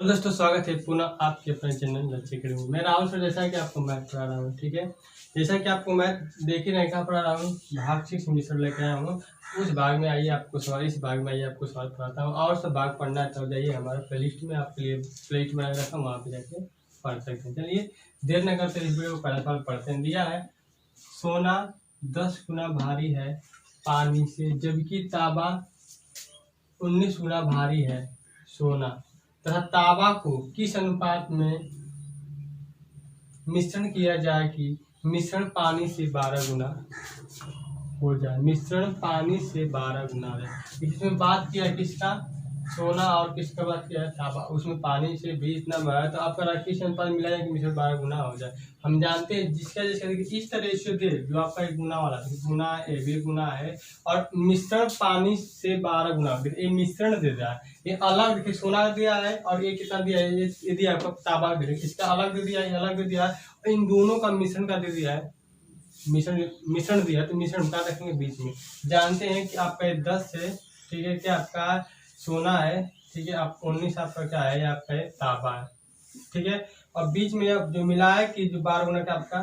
तो दोस्तों स्वागत है पुनः आपके अपने चैनल लक्ष्य अकेडमी में। मैं राहुल सर, जैसा कि आपको मैथ पढ़ा रहा हूँ, ठीक है। जैसा कि आपको मैथ देख ही नहीं कहा पढ़ा रहा हूँ, भाग 6 मिश्रण लेकर आया हूँ। उस भाग में आइए आपको सवाल, इस भाग में आइए आपको सवाल पढ़ाता हूँ। और सब भाग पढ़ना है तो जाइए हमारे प्लेलिस्ट में, आपके लिए प्लेलिस्ट बना रखा, वहाँ पे जाके पढ़ सकते हैं। चलिए देर न करते इस वीडियो को पहला सवाल पढ़ते हैं। दिया है सोना 10 गुना भारी है पानी से, जबकि तांबा 19 गुना भारी है सोना तथा तांबा को किस अनुपात में मिश्रण किया जाए कि मिश्रण पानी से 12 गुना हो जाए। मिश्रण पानी से 12 गुना है। इसमें बात किया किसका, सोना, और किसका बात किया है, तांबा। उसमें पानी से भी इतना भरा तो आपका किस अनुपात मिला जाए कि मिश्रण 12 गुना हो जाए। हम जानते हैं जिसका जैसे इस तरह रेशियो दे जो आपका एक गुना वाला गुना ए बी गुना है, और मिश्रण पानी से 12 गुना, ये मिश्रण दे रहा है। ये अलग देखिए सोना दिया है और ये कितना दिया है, ये दिया आपको तांबा दे, इसका अलग दे दिया है, अलग दे दिया है, और इन दोनों का मिश्रण का दे दिया है, मिश्रण दिया है। तो मिश्रण का रखेंगे बीच में। जानते हैं कि आपका 10 है, ठीक है, क्या आपका सोना है, ठीक है, आप 19 आपका क्या है, आपका तांबा है, ठीक है। और बीच में अब जो मिला है कि जो 12 गुना का आपका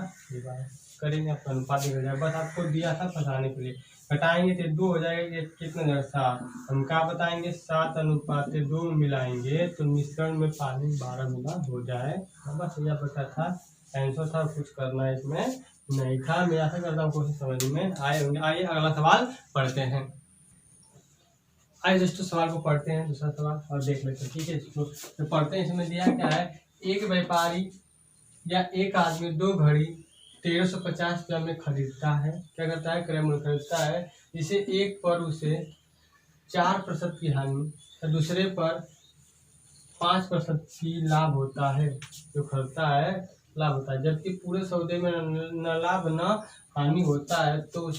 करेंगे, आपका अनुपात हो जाएगा। बस आपको दिया था फंसाने के लिए। घटाएंगे तो 2 हो जाएगा, कितना जाएगा 7। हम क्या बताएंगे, 7 अनुपात 2 मिलाएंगे तो मिश्रण में पानी 12 गुना हो जाए। बस यह पता था, आंसर था, कुछ करना है इसमें नहीं था। मैं आशा करता हूँ कोशिश समझ में आए होंगे। आइए अगला सवाल पढ़ते हैं। आइए दोस्तों सवाल को पढ़ते हैं, दूसरा सवाल और देख लेते हैं, ठीक है। तो पढ़ते हैं। इसमें दिया क्या है, एक व्यापारी या एक आदमी 2 घड़ी 1350 रुपया में खरीदता है। क्या करता है, क्रय मूल्य खरीदता है, जिसे एक पर उसे 4% की हानि और दूसरे पर 5% की लाभ होता है। जो खरीदता है लाभ होता है, जबकि पूरे सौदे में न लाभ न हानि होता है, तो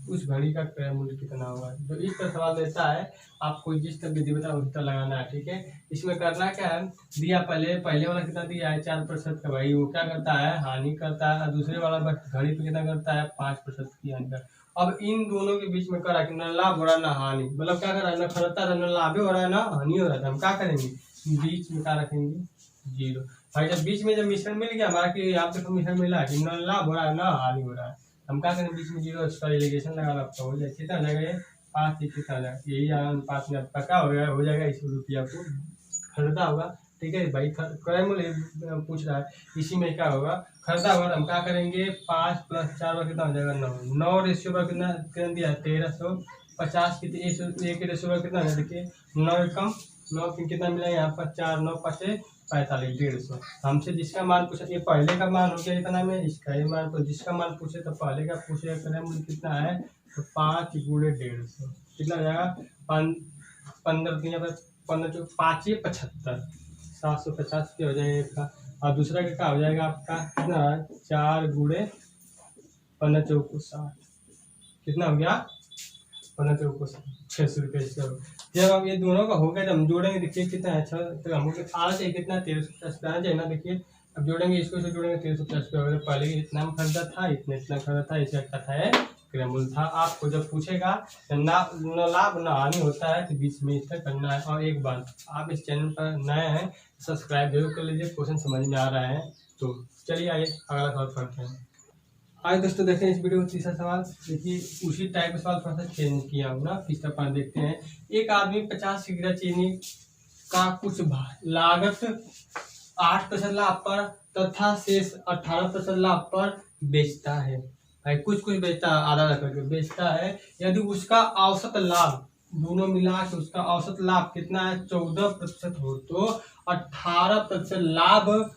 उस घड़ी का क्रय मूल्य कितना होगा। जो इस पर सवाल देता है, आपको जिस तक विधि बता उस तक लगाना है, ठीक है। इसमें करना क्या है, दिया पहले वाला कितना दिया है 4% का, भाई वो क्या करता है, हानि करता है। और दूसरे वाला बस घड़ी पे कितना करता है, 5% की हानि करता है। अब इन दोनों के बीच में करा कि न लाभ हो रहा है न हानि, मतलब क्या कर रहा है, न खरीदता है, न लाभ हो रहा है न हानि हो रहा है। हम क्या करेंगे, बीच में क्या रखेंगे, 0। भाई जब बीच में जब मिश्रण मिल गया हमारा कि यहाँ पे मिश्रण मिला कि न लाभ हो रहा है न हानि हो रहा है, हम क्या करें, बीच में 0 इसका एलिगेशन लगा आपका हो जाए, कितना हो जाएगा, ये 5 कितना हो जाएगा, यही अनुपात में आपका क्या हो जाएगा, इस रुपया को खरीदा होगा, ठीक है भाई। क्रय मूल्य पूछ रहा है, इसी में क्या होगा, खरीदा होगा। हम क्या करेंगे, 5 + 4 कितना हो जाएगा, 9 रेशियो पर कितना दिया, 1350 एक रेशियो पर कितना है, देखिए 9 कम 9 कितना मिला यहाँ पर, 4 9 5 45 150। हमसे जिसका मान पूछा, ये पहले का मान हो गया इतना में, इसका ये मान तो जिसका मान पूछे तो पहले का पूछे, क्रय मूल्य कितना है, तो 5 × 150 कितना हो जाएगा, 15 पर 15 5 75 750 के हो जाएगा एक का। और दूसरा का क्या हो जाएगा आपका, कितना 4 × 15 × 60 कितना हो गया, 15 × 600 रुपये। जब अब ये दोनों का हो गया, जब हम जोड़ेंगे देखिए कितना है, 6 तो हम आना चाहिए कितना, 1350 आना चाहिए ना। देखिए अब जोड़ेंगे, इसको जोड़ेंगे 1350 हो गया। पहले इतना में खरीदा था, इतना खरीदा था, इसका क्या था, क्रय मूल्य था। आपको जब पूछेगा न लाभ न हानि होता है तो बीच में इसका करना है। और एक बात, आप इस चैनल पर नए हैं, सब्सक्राइब जरूर कर लीजिए। क्वेश्चन समझ में आ रहा है तो चलिए आइए अगला सवाल पढ़ते हैं। आइए दोस्तों देखें इस वीडियो में तीसरा सवाल। देखिए उसी टाइप का सवाल थोड़ा सा चेंज किया हूँ ना। तीसरा पॉइंट देखते हैं। एक आदमी 50 किग्रा चीनी का कुछ लागत 8% लाभ पर तथा शेष 18% लाभ पर बेचता है। भाई कुछ बेचता है, आधा करके बेचता है। यदि उसका औसत लाभ दोनों मिला के उसका औसत लाभ कितना है, 14% हो, तो 18% लाभ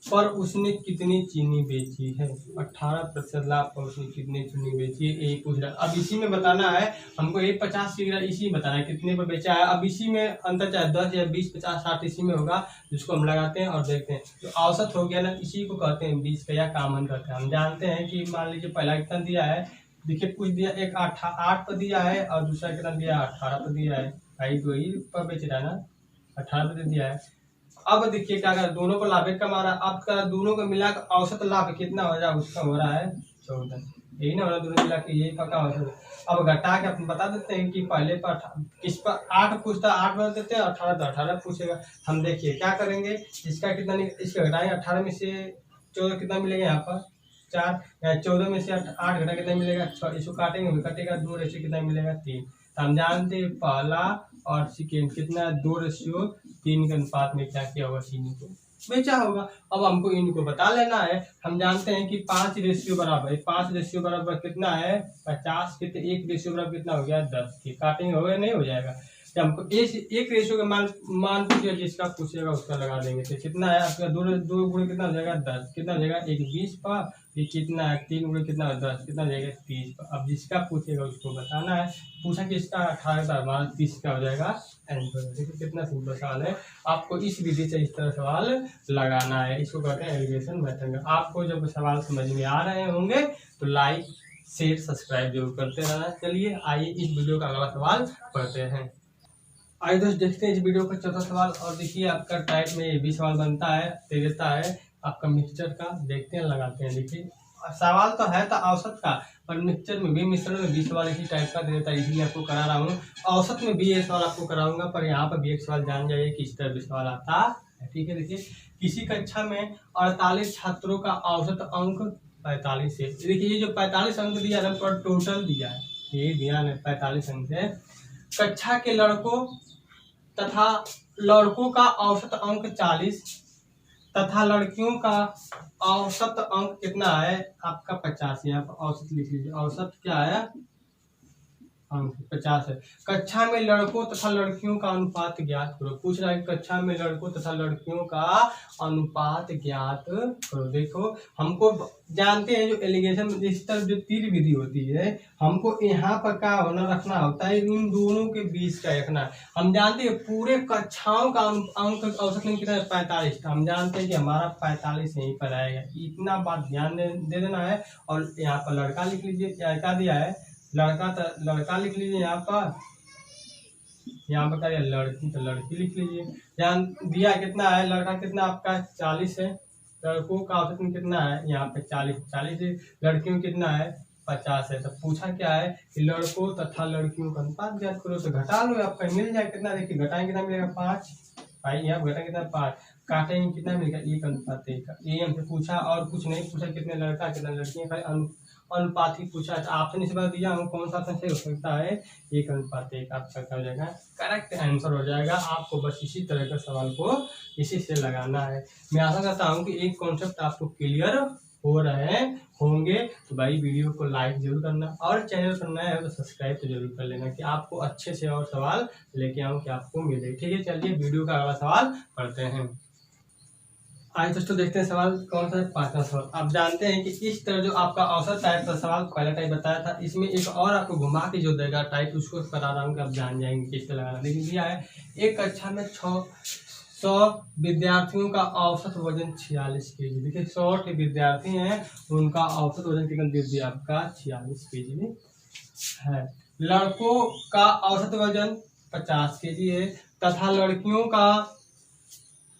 पर उसने कितनी चीनी बेची है। 18% लाभ पर उसने कितनी चीनी बेची है, यही पूछ रहा है। अब इसी में बताना है हमको, ये 50 किग्रा इसी में बताना है कितने पर बेचा है। अब इसी में अंतर चाहे 10 या 20 50 60 इसी में होगा, जिसको हम लगाते हैं और देखते हैं। तो औसत हो गया ना, इसी को कहते हैं 20 का या कॉमन कहते हैं। हम जानते हैं कि मान लीजिए पहला कितना दिया है, देखिए कुछ दिया, एक 8 पर दिया है और दूसरा कितना दिया, 18 पर दिया है। भाई दो ही पर बेच रहा है ना, 18 पर दिया है। अब देखिए क्या कर, दोनों को लाभ कमा रहा है। अब का दोनों को मिलाकर औसत लाभ कितना हो रहा है, उसका हो रहा है 14। यही ना होना, दोनों मिला के ये का होता। अब घटा के अपन बता देते हैं कि पहले पर इस पर 8 पूछता 8 बता देते हैं, 18 तो 18 पूछेगा। हम देखिए क्या करेंगे, इसका कितना इसका घटाएंगे, 18 में से 14 कितना मिलेगा यहाँ पर 4, 14 में से 8 घटा कितना मिलेगा 6, इसको काटेंगे कटेगा 2 रेशियो कितना मिलेगा 3। तो हम जानते हैं पहला और सेकेंड कितना 2:3 के अनुपात में क्या किया होगा, चीनी को बेचा होगा। अब हमको इनको बता लेना है। हम जानते हैं कि 5 रेशियो बराबर, 5 रेशियो बराबर कितना है 50 के, तो 1 रेशियो बराबर कितना हो गया 10 के, काटेंगे हो गया नहीं हो जाएगा। तो हमको एक रेशियो का मान पूछेगा, जिसका पूछेगा उसका लगा देंगे। तो कितना है आपका 2 गुणे कितना हो जाएगा 10, कितना हो जाएगा 1 20 पर, ये कितना है 3 गुणे कितना 10, कितना हो जाएगा 30 पर। अब जिसका पूछेगा उसको बताना है। पूछा कि इसका 18 का मान 30 का हो जाएगा आंसर। देखिए कितना सिंपल सवाल है। आपको इस विधि से इस तरह सवाल लगाना है, इसको कहते हैं एलिगेशन मेथड। आपको जब सवाल समझ में आ रहे होंगे तो लाइक शेयर सब्सक्राइब जरूर करते रहना। चलिए आइए इस वीडियो का अगला सवाल पढ़ते हैं। आइए दोस्त देखते हैं इस वीडियो का चौथा सवाल। और देखिए आपका टाइप में ये भी सवाल बनता है, दे देता है आपका मिक्सचर का। देखते हैं लगाते हैं। देखिए सवाल तो है तो औसत का, पर मिक्सचर में भी मिश्रण में भी सवाल इसी टाइप का दे देता है, इसलिए आपको करा रहा हूँ। औसत में भी ये सवाल आपको कराऊंगा, पर यहाँ पर भी एक सवाल जान जाइए कि इस तरह भी सवाल आता है। ठीक है, देखिए किसी कक्षा में 48 छात्रों का औसत अंक 45 है। देखिए ये जो 45 अंक दिया है पर टोटल दिया है, ये ध्यान है 45 अंक है। कक्षा के लड़कों तथा लड़कों का औसत अंक 40 तथा लड़कियों का औसत अंक कितना है आपका 50। यहाँ पर औसत लिख लीजिए, औसत क्या है अंक 50 है। कक्षा में लड़कों तथा लड़कियों का अनुपात ज्ञात करो। पूछ रहा है कक्षा में लड़कों तथा लड़कियों का अनुपात ज्ञात करो। देखो हमको जानते हैं जो एलिगेशन इस तरह जो तीर विधि होती है, हमको यहाँ पर क्या होना रखना होता है, इन दोनों के बीच का रखना। हम जानते हैं पूरे कक्षाओं का अंक औसत कितना है 45, हम जानते हैं कि हमारा 45 यहीं पर आएगा। इतना बात ध्यान दे देना है। और यहाँ पर लड़का लिख लीजिए, क्या दिया है लड़का लिख लीजिए, यहाँ पर क्या है लड़की, तो लड़की लिख लीजिए। ध्यान दिया कितना है, लड़का कितना आपका 40 है, लड़कों का औसत कितना है यहाँ पे 40 है, लड़कियों कितना है 50 है। तो पूछा क्या है कि लड़कों तथा लड़कियों का अनुपात ज्ञात करो। तो घटा लो आपका मिल जाए कितना, देखिए घटाएं कितना मिलेगा 5, भाई यहाँ घटा कितना 5, काटेंगे कितना मिलेगा 1:1। ये हमसे पूछा और कुछ नहीं पूछा, कितने लड़का कितना लड़की है, अनुपात ही पूछा। ऑप्शन इस बार दिया हूँ, कौन सा ऑप्शन सही हो सकता है 1:1 आपका क्या हो जाएगा करेक्ट आंसर हो जाएगा। आपको बस इसी तरह का सवाल को इसी से लगाना है। मैं आशा करता हूँ कि एक कॉन्सेप्ट आपको क्लियर हो रहे होंगे। तो भाई वीडियो को लाइक जरूर करना और चैनल पर नया है तो सब्सक्राइब तो जरूर कर लेना, कि आपको अच्छे से और सवाल लेके आऊँ कि आपको मिले। ठीक है, चलिए वीडियो का अगला सवाल पढ़ते हैं। आज दोस्तों देखते हैं सवाल कौन सा है, 5वां सवाल। आप जानते हैं कि इस तरह जो आपका औसत टाइप का सवाल पहला टाइप बताया था, इसमें एक और आपको घुमा के जो देगा टाइप, उसको बता रहा हूँ कि आप जान जाएंगे किससे लगाना। देखिए दिया है एक कक्षा में 100 विद्यार्थियों का औसत वजन 46 kg। देखिए 100 विद्यार्थी हैं, उनका औसत वजन कितना दे दिया आपका 46 kg है। लड़कों का औसत वजन 50 kg है तथा लड़कियों का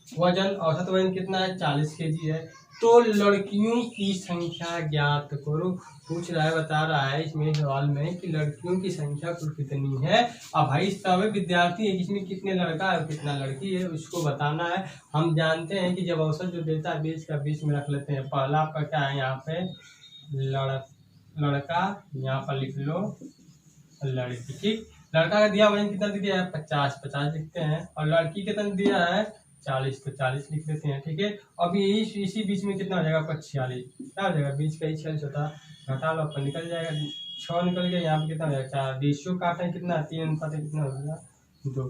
वजन औसत वजन कितना है 40 kg है। तो लड़कियों की संख्या ज्ञात करो। पूछ रहा है, बता रहा है इसमें सवाल में कि लड़कियों की संख्या कुल कितनी है। अब भाई सभी विद्यार्थी है, इसमें कितने लड़का है और कितना लड़की है उसको बताना है। हम जानते हैं कि जब औसत जो देता है बीच का बीच में रख लेते हैं। पहला आपका क्या है यहाँ पे लड़का, यहाँ पर लिख लो लड़की। ठीक, लड़का का दिया वजन कितना दिया है 50 लिखते हैं, और लड़की कितना दिया है 40, तो 40 लिख लेते हैं। ठीक है, अब यही इसी बीच में कितना हो जाएगा 46, क्या हो जाएगा बीच का ही 46 होता, घटा लो अपन निकल जाएगा 6 निकल गया। यहाँ पे कितना हो जाएगा 4, रेशियो काटा है कितना 3:1 कितना हो जाएगा 2।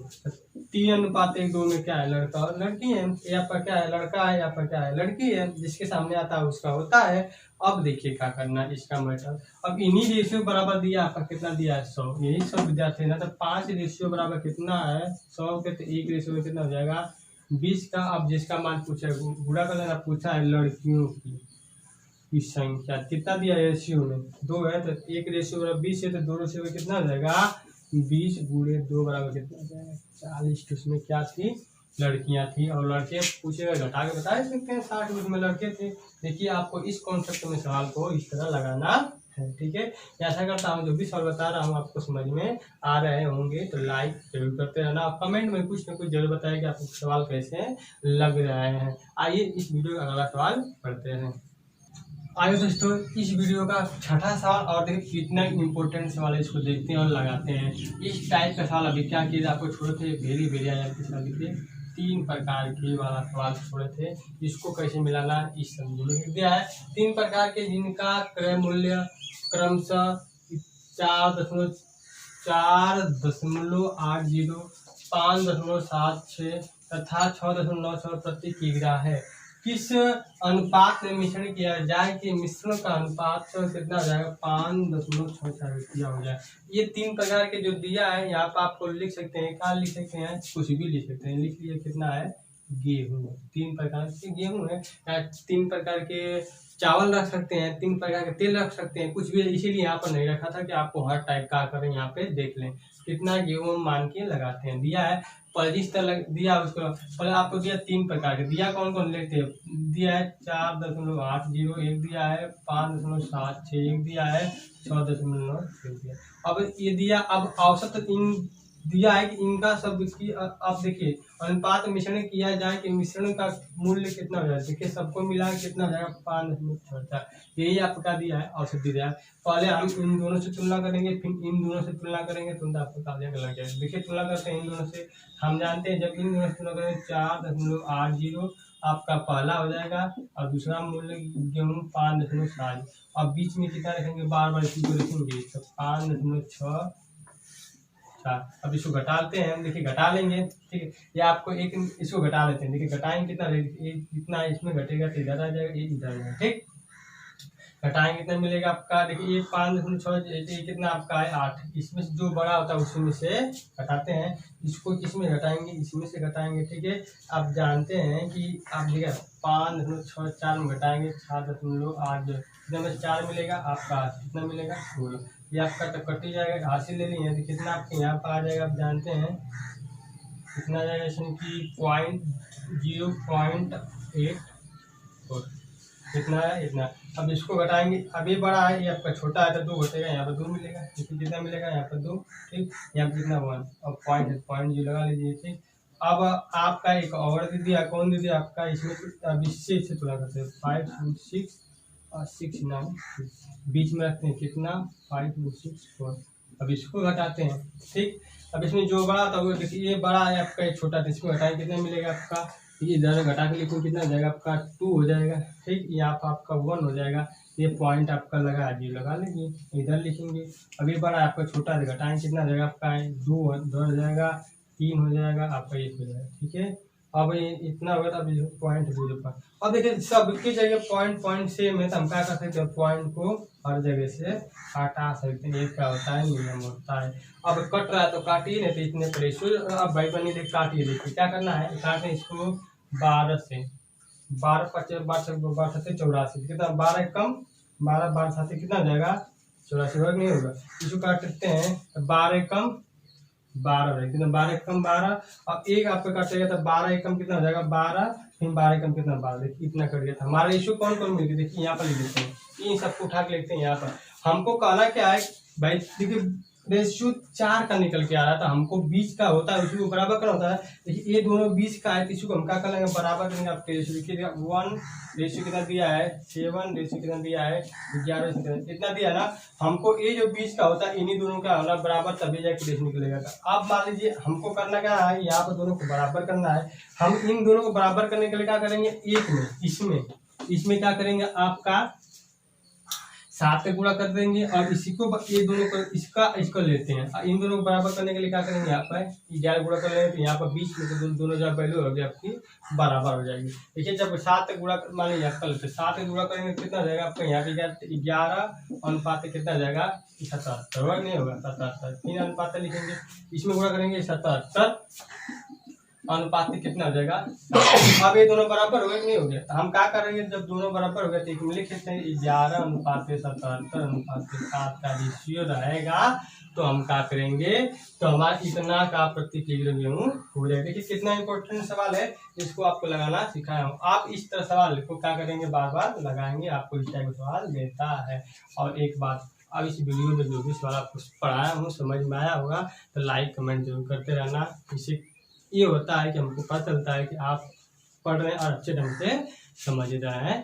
3:1 में क्या है लड़का और लड़की है। यहाँ पर क्या है लड़का है, यहाँ पर क्या है लड़की है, जिसके सामने आता है उसका होता है। अब देखिए क्या करना है इसका मैटर। अब इन्हीं रेशियो बराबर दिया आपका कितना दिया है 100, यही 100 विद्यार्थी है ना, तो 5 रेशियो बराबर कितना है 100 के, तो 1 रेशियो में कितना हो जाएगा 20 का। अब जिसका मान पूछा गुणा कर लेना, पूछा है लड़कियों की संख्या कितना दिया है रेशियो में 2 है, तो 1 रेशियो बराबर 20 है, तो 2 रेशियो में कितना हो जाएगा 20 गुणे 2 बराबर कितना हो जाएगा 40। तो उसमें क्या थी लड़कियां थी, और लड़के पूछेगा घटा के बता सकते हैं 60 उसमें लड़के थे। देखिए आपको इस कॉन्सेप्ट में सवाल को इस तरह लगाना है। ठीक है, ऐसा करता हूँ जो भी सवाल बता रहा हूँ आपको समझ में आ रहे होंगे तो लाइक जरूर करते रहना और कमेंट में कुछ ना कुछ जरूर बताएं कि आपको सवाल कैसे लग रहे हैं। आइए इस वीडियो का अगला सवाल पढ़ते हैं। आइए दोस्तों, इस वीडियो का छठा सवाल और देखिए कितना इम्पोर्टेंट सवाल है, इसको देखते हैं और लगाते हैं। इस टाइप का सवाल अभी क्या किया आपको छोड़े थे, वेरी वेरी आया 3 प्रकार के वाला सवाल छोड़े थे, इसको कैसे मिलाना इस समझने दिया है। 3 प्रकार के जिनका क्रय मूल्य क्रमशः 4.80, 5.76 तथा 6.96 प्रति किग्रा है। किस अनुपात में मिश्रण किया जाए कि मिश्रण का अनुपात कितना हो जाएगा, 5.64 किया हो जाए। ये 3 प्रकार के जो दिया है यहाँ पर आपको लिख सकते हैं, क्या लिख सकते हैं, कुछ भी लिख सकते हैं। लिख लिए कितना है, गेहूँ। 3 प्रकार के गेहूँ है, 3 प्रकार के चावल रख सकते हैं, 3 प्रकार के तेल रख सकते हैं, कुछ भी। इसीलिए यहाँ पर नहीं रखा था कि आपको हर टाइप का करें, यहाँ पे देख लें कितना गेहूँ मान के लगाते हैं। दिया है पच्चीस तक दिया, उसको पहले आपको दिया 3 प्रकार के, दिया कौन कौन लेते हैं, दिया है 4.80, एक दिया है 5.76, एक दिया है 6.96 दिया। अब ये दिया, अब औसत इन दिया है कि इनका सब की आप देखिए अनुपात मिश्रण किया जाए कि मिश्रण का मूल्य कितना हो जाए। देखिए सबको मिला कितना हो जाएगा, 5.64, यही आपका दिया है औसत दिया है। पहले हम इन दोनों से तुलना करेंगे, फिर इन दोनों से तुलना करेंगे, तो आपको काफी लग जाएगा। देखिए तुलना करते हैं इन दोनों से, हम जानते हैं जब इन दोनों से तुलना करेंगे 4.80 आपका पहला हो जाएगा और दूसरा मूल्य गेहूँ 5.7, और बीच में कितना रखेंगे, बार बार इसी को लिखेंगे तो 5.64। अब इसको घटाते हैं, देखिए घटा लेंगे, ठीक है। ये आपको एक इसको घटा लेते हैं, देखिए घटाएंगे कितना, कितना इसमें घटेगा तो इधर आ जाएगा, ये इधर आ जाएगा, ठीक। घटाएंगे कितना मिलेगा आपका, देखिए ये 5.6 कितना आपका है 8, इसमें से जो बड़ा होता है उसमें से घटाते हैं, इसको किसमें घटाएंगे, इसमें से घटाएंगे, ठीक है। आप जानते हैं कि आप देखिए 5.64 में घटाएंगे 7.8, में 4 मिलेगा आपका, कितना मिलेगा 16, ये आपका तो कट ही जाएगा, हासिल ले लिए तो कितना आपके यहाँ पर आ जाएगा, आप जानते हैं कितना आ जाएगा, इसमें कि 0.8 कितना है, इतना। अब इसको घटाएंगे, अब ये बड़ा है, ये आपका छोटा है तो 2 घटेगा, यहाँ पर 2 मिलेगा, इसमें कितना मिलेगा, यहाँ पर 2, ठीक। यहाँ पर कितना 1, अब पॉइंट जो लगा लीजिए, ठीक। अब आपका एक और दे दिया, कौन दे दिया आपका, इसमें अब इससे तुलना करते हैं 5, 6 और 6, 9, बीच में रखते हैं कितना 5, 6, 4। अब इसको घटाते हैं, ठीक। अब इसमें जो बड़ा था वो देखिए, ये बड़ा है आपका, ये छोटा था, इसको घटाएं कितना मिलेगा आपका, ये इधर घटा के लिखो कितना हो जाएगा आपका 2 हो जाएगा, ठीक। यहाँ पर आपका 1 हो जाएगा, ये पॉइंट आपका लगा दिए, लगा लेंगे, इधर लिखेंगे। अभी बड़ा आपका छोटा है, घटाएं कितना हो जाएगा आपका 2 हो जाएगा, 3 हो जाएगा आपका, 1 हो जाएगा, ठीक है। अब ये इतना होगा, अब पॉइंट 0, अब देखिए सबकी जगह पॉइंट सेम है तो हम क्या कर सकते हैं, पॉइंट को हर जगह से हटा सकते हैं, ये क्या होता है, नियम होता है। अब कट रहा है तो काटिए, नहीं तो इतने प्रेशर, अब भाई बनी देख काटिए, देखिए क्या करना है, काटें इसको 12 से, 12 से 84 कितना, 12 कम 12 7 कितना हो जाएगा 84, वर्ग नहीं होगा, इसको काट सकते हैं 12 कम 12 है कितना, 12 कम 12, अब एक आपका काटेगा तो 12 कम कितना हो जाएगा 12, फिर 12 कम कितना 12, देखिए इतना कर दिया था। हमारा इशू कौन कौन मिल गया, देखिए यहाँ पर लिख देते हैं, इन सबको उठा के लिखते हैं यहाँ पर। हमको कहना क्या है भाई, देखिए रेशियो 4 का निकल के आ रहा था, हमको 20 का होता है, उसको बराबर करना होता है। देखिए ये दोनों 20 का है तो इसको हम क्या कर लेंगे, बराबर करेंगे। आपके रेशियो देखिएगा 1 रेशियो कितना दिया है 7, रेशियो कितना दिया है 11, इतना दिया ना। हमको ये जो 20 का होता है इन्हीं दोनों का होना बराबर, तभी जाके रेशियो निकलेगा। अब मान लीजिए हमको करना क्या है, यहाँ पर दोनों को बराबर करना है। हम इन दोनों को बराबर करने के लिए क्या करेंगे, एक में इसमें क्या करेंगे, आपका 7 से गुणा कर देंगे और इसी को ये दोनों को इसका लेते हैं। इन दोनों को बराबर करने के लिए क्या करेंगे, यहाँ पर 11 गुणा कर लेंगे तो यहाँ पर 20 में से दोनों जब वैल्यू होगी आपकी बराबर हो जाएगी। देखिए जब 7 से गुणा मान लीजिए आपका लेते 7 से गुणा करेंगे कितना हो जाएगा आपका, यहाँ पे 11 अनुपात कितना हो जाएगा 77, वर्ग नहीं होगा 77, 3 अनुपात लिखेंगे, इसमें गुणा करेंगे 77 अनुपात कितना हो जाएगा। अब ये दोनों बराबर हो गए नहीं हो गया, तो हम क्या करेंगे, जब दोनों बराबर हो गए तो एक में लिख सकते हैं 11 अनुपात 77 अनुपात 7 का रेशियो रहेगा तो हम क्या करेंगे, तो हमारा इतना का प्रति किलो गेहूँ हो जाएगा। देखिए कितना इंपॉर्टेंट सवाल है, इसको आपको लगाना सिखाया हूँ। आप इस तरह सवाल को क्या करेंगे, बार बार लगाएंगे, आपको इस टाइप का सवाल देता है। और एक बात, अब इस वीडियो में जो भी सवाल आपको पढ़ाया हूँ समझ में आया होगा तो लाइक कमेंट जरूर करते रहना। इससे ये होता है कि हमको पता चलता है कि आप पढ़ रहे हैं और अच्छे ढंग से समझ रहे हैं,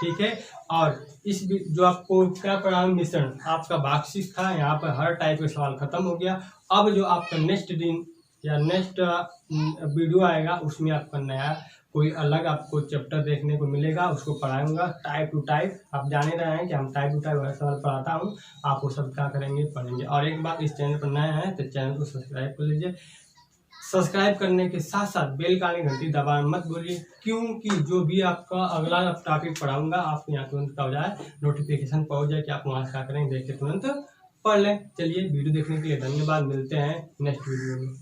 ठीक है। और इस जो आपको क्या पढ़ा मिश्रण, आपका भाग 6 था, यहाँ पर हर टाइप के सवाल खत्म हो गया। अब जो आपका नेक्स्ट दिन या नेक्स्ट वीडियो आएगा उसमें आपका नया कोई अलग आपको चैप्टर देखने को मिलेगा, उसको पढ़ाऊंगा टाइप टू टाइप। आप जाने रहे हैं कि हम टाइप टू टाइप वाला सवाल पढ़ाता हूँ, आप वो सब क्या करेंगे, पढ़ेंगे। और एक बात, इस चैनल पर नया है तो चैनल को सब्सक्राइब कर लीजिए। सब्सक्राइब करने के साथ साथ बेल का घंटी दबाना मत भूलिए, क्योंकि जो भी आपका अगला टॉपिक पढ़ाऊंगा आपको यहाँ तुरंत हो जाए, नोटिफिकेशन पहुँच जाए कि आप वहाँ से क्या करें, देख के तुरंत पढ़ लें। चलिए वीडियो देखने के लिए धन्यवाद, मिलते हैं नेक्स्ट वीडियो में।